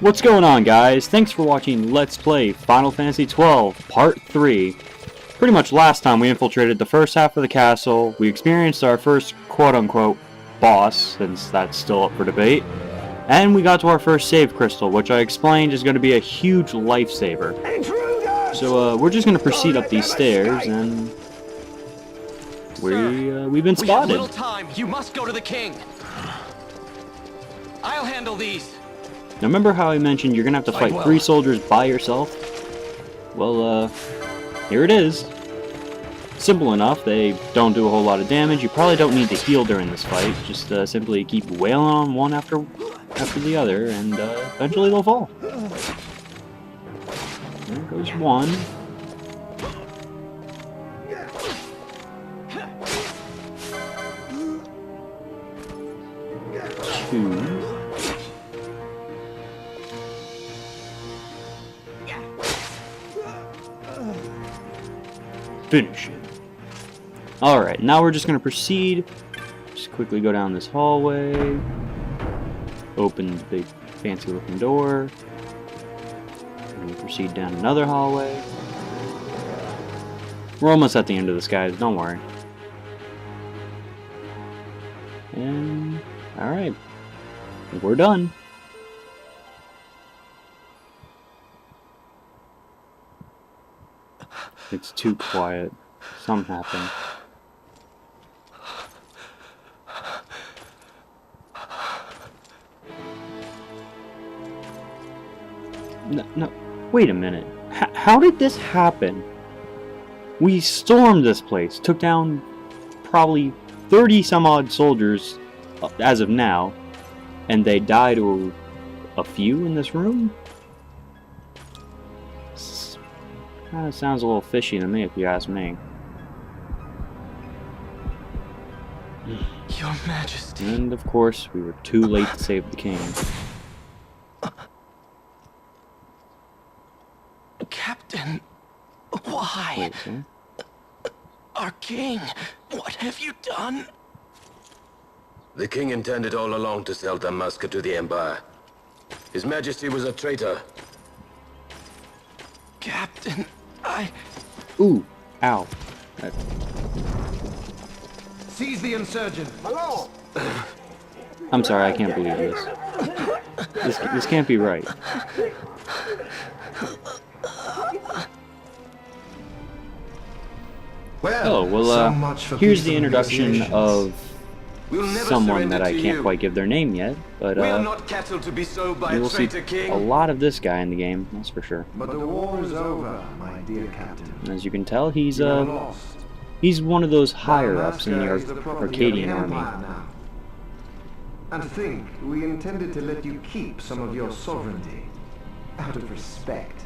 What's going on, guys? Thanks for watching Let's Play Final Fantasy XII Part 3. Pretty much last time we infiltrated the first half of the castle, we experienced our first quote-unquote boss, since that's still up for debate, and we got to our first save crystal, which I explained is going to be a huge lifesaver. So we're just going to proceed up these stairs, and we've been spotted. We have little time. You must go to the king. I'll handle these. Now remember how I mentioned you're gonna have to fight 3 soldiers by yourself? Well, here it is. Simple enough, they don't do a whole lot of damage, you probably don't need to heal during this fight, just simply keep wailing on one after the other, and eventually they'll fall. There goes one. Two. Finish it. Alright, now we're just going to proceed. Just quickly go down this hallway. Open the big fancy looking door. And we proceed down another hallway. We're almost at the end of this, guys, don't worry. And, alright. We're done. It's too quiet. Something happened. No, wait a minute. How did this happen? We stormed this place, took down probably 30 some odd soldiers as of now, and they died to a few in this room? Kind of sounds a little fishy to me, if you ask me. Your Majesty. And of course, we were too late to save the king. Captain, why? Wait, huh? Our king, what have you done? The king intended all along to sell Damascus to the Empire. His Majesty was a traitor. Captain, Ooh, ow. Seize the insurgent. I'm sorry, I can't believe this. This can't be right. Oh, well, here's the introduction of someone that I can't quite give their name yet, but We are not cattle to be sold by you will a see traitor king. a lot of this guy in the game, that's for sure. But the war is over, my dear captain. And as you can tell, he's You are lost. he's one of those higher-ups in the Damascus is the property of the Arcadian army. Empire now. And to think, we intended to let you keep some of your sovereignty, out of respect.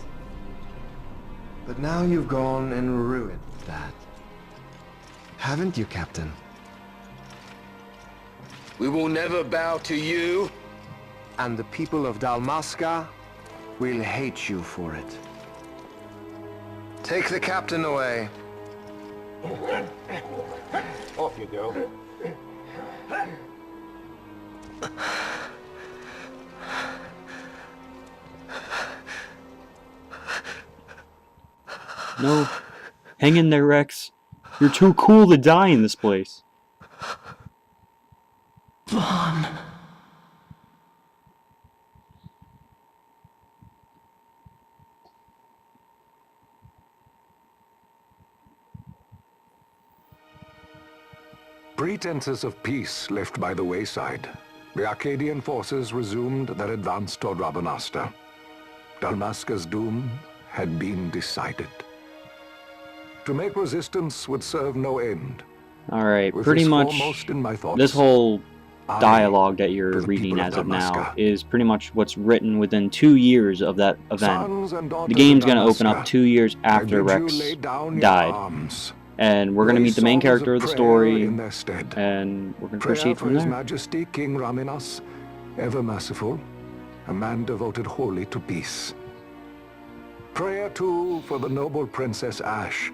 But now you've gone and ruined that. Haven't you, Captain? We will never bow to you. And the people of Dalmasca will hate you for it. Take the captain away. Off you go. No, hang in there, Rex. You're too cool to die in this place. Vaan. Pretenses of peace left by the wayside, the Arcadian forces resumed their advance toward Rabanasta. Dalmasca's doom had been decided. To make resistance would serve no end. Alright, With pretty this much foremost in my thoughts, this whole I, dialogue that you're to the reading people of as of now Dalmasca, is pretty much what's written within 2 years of that event. sons and daughters The game's of gonna open up Dalmasca, 2 years I after bid you Rex lay down your died. arms. And we're gonna meet the main Raise songs character of the prayer story, in their stead. and we're gonna Prayer proceed for from His there. Majesty King Raminas, ever merciful, a man devoted wholly to peace. Prayer, too, for the noble Princess Ash,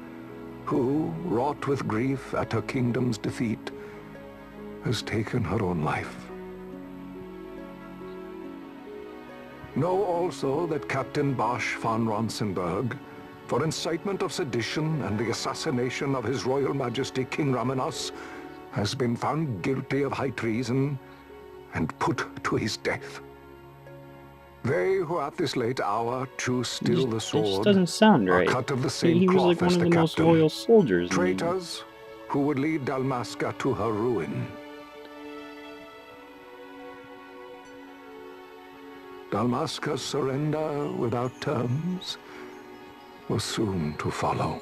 who, wrought with grief at her kingdom's defeat, has taken her own life. Know also that Captain Bosch von Ronsenberg, for incitement of sedition and the assassination of His Royal Majesty King Ramenos, has been found guilty of high treason and put to his death. They who at this late hour choose still the It just sword doesn't sound are right. cut of the He same was cloth like one as of the the most captain. loyal soldiers. Traitors who would lead Dalmasca to her ruin. Dalmasca's surrender without terms was soon to follow.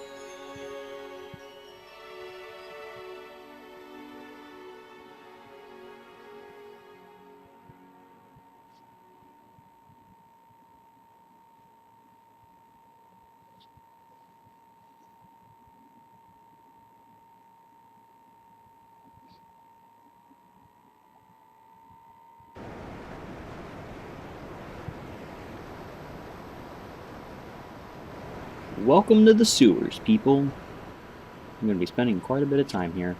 Welcome to the sewers, people. I'm going to be spending quite a bit of time here.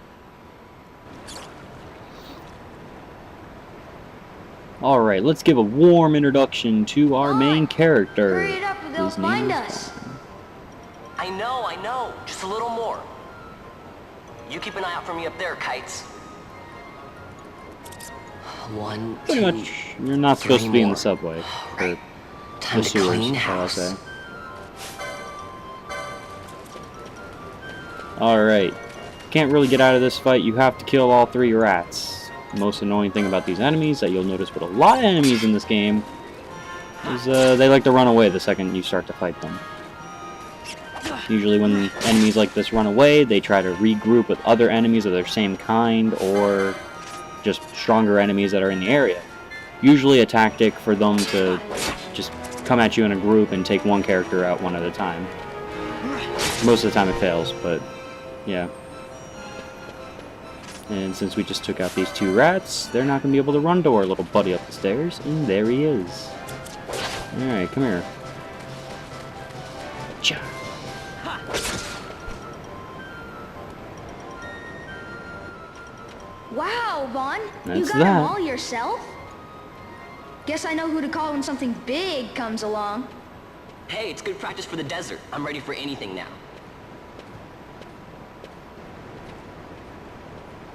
Alright, let's give a warm introduction to our main character. Hurry it up or they'll His name find is us. I know. Just a little more. You keep an eye out for me up there, Kites. One, Pretty two, much, you're not supposed to be in more. the subway. Or Time the to sewers, clean shall I house. say. Alright. Can't really get out of this fight. You have to kill all 3 rats. The most annoying thing about these enemies that you'll notice with a lot of enemies in this game is they like to run away the second you start to fight them. Usually when enemies like this run away, they try to regroup with other enemies of their same kind or just stronger enemies that are in the area. Usually a tactic for them to just come at you in a group and take one character out one at a time. Most of the time it fails, but yeah. And since we just took out these 2 rats, they're not going to be able to run to our little buddy up the stairs, and there he is. Alright, come here. Cha. Wow, Vaan, you That's got that. them all yourself? Guess I know who to call when something big comes along. Hey, it's good practice for the desert. I'm ready for anything now.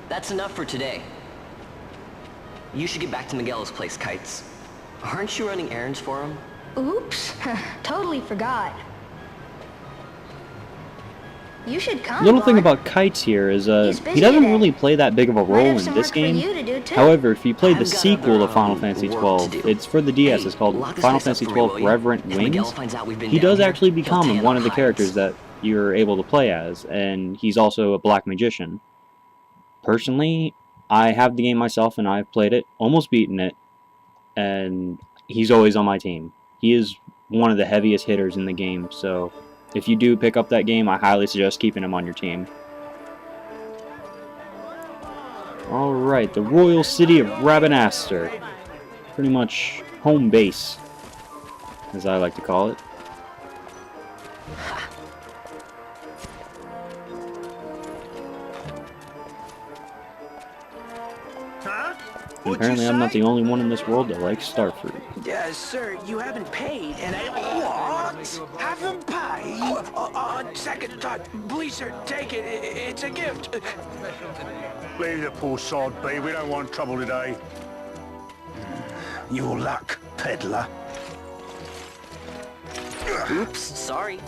That's enough for today. You should get back to Miguel's place, Kites. Aren't you running errands for him? Oops, totally forgot. You should come, Little thing Vaan. about Kites here is He's busy he doesn't today. really play that big of a Might role have in some this work for game. you to do, too. However, if you played the I've got sequel to other, Final Fantasy work to XII, do. it's for the DS, Hey, it's called lock this Final place up Fantasy for me, will XII you? Reverent If Miguel Wings. finds out we've been He down does here, actually he'll become tan one our of the hides. characters that you're able to play as, and he's also a black magician. Personally, I have the game myself and I've played it, almost beaten it, and he's always on my team. He is one of the heaviest hitters in the game, so if you do pick up that game, I highly suggest keeping him on your team. Alright, the Royal City of Rabanastre. Pretty much home base, as I like to call it. And apparently I'm not the only one in this world that likes starfruit. Sir, you haven't paid, and I... What? Haven't paid? Second thought. Please, sir, take it. It's a gift. Leave the poor sod be. We don't want trouble today. Your luck, peddler. Oops, sorry.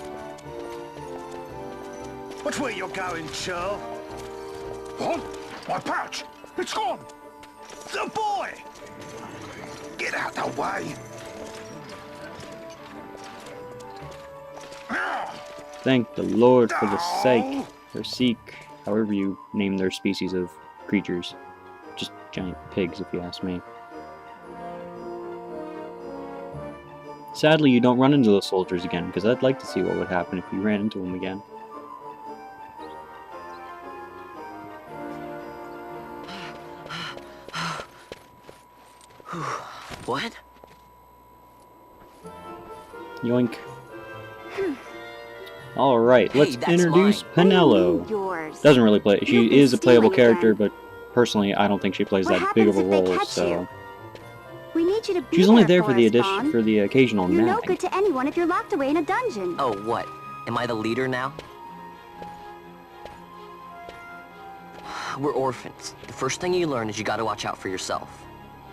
Watch where you're going, churl. What? My pouch! It's gone! The boy! Get out the way! Thank the Lord for the sake, or seek, however you name their species of creatures. Just giant pigs, if you ask me. Sadly, you don't run into those soldiers again, because I'd like to see what would happen if you ran into them again. What? Yoink. Alright, Hey, let's that's introduce mine. Penelo. Yours. Doesn't really play. She You've been is a playable stealing character, again. but personally, I don't think she plays What that big of a happens if they role, catch so... you? We need you to be She's only there for for the us, Vaan. occasional You're no nagging. good to anyone if you're locked away in a dungeon. Oh, what? Am I the leader now? We're orphans. The first thing you learn is you gotta watch out for yourself.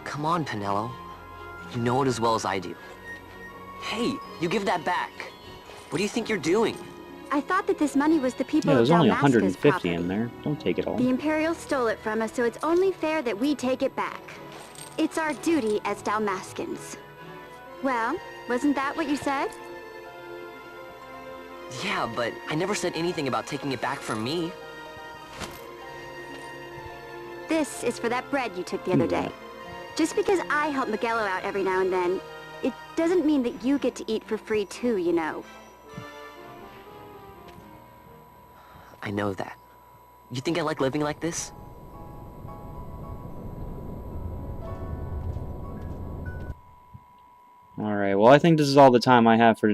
Come on, Penelo. You know it as well as I do. Hey, you give that back. What do you think you're doing? I thought that this money was the people Yeah, of there's only Dalmasca's 150 property. in there. Don't take it all. The Imperials stole it from us, so it's only fair that we take it back. It's our duty as Dalmascans. Well, wasn't that what you said? Yeah, but I never said anything about taking it back from me. This is for that bread you took the other day. Just because I help Miguelo out every now and then, it doesn't mean that you get to eat for free too, you know. I know that. You think I like living like this? Alright, well I think this is all the time I have for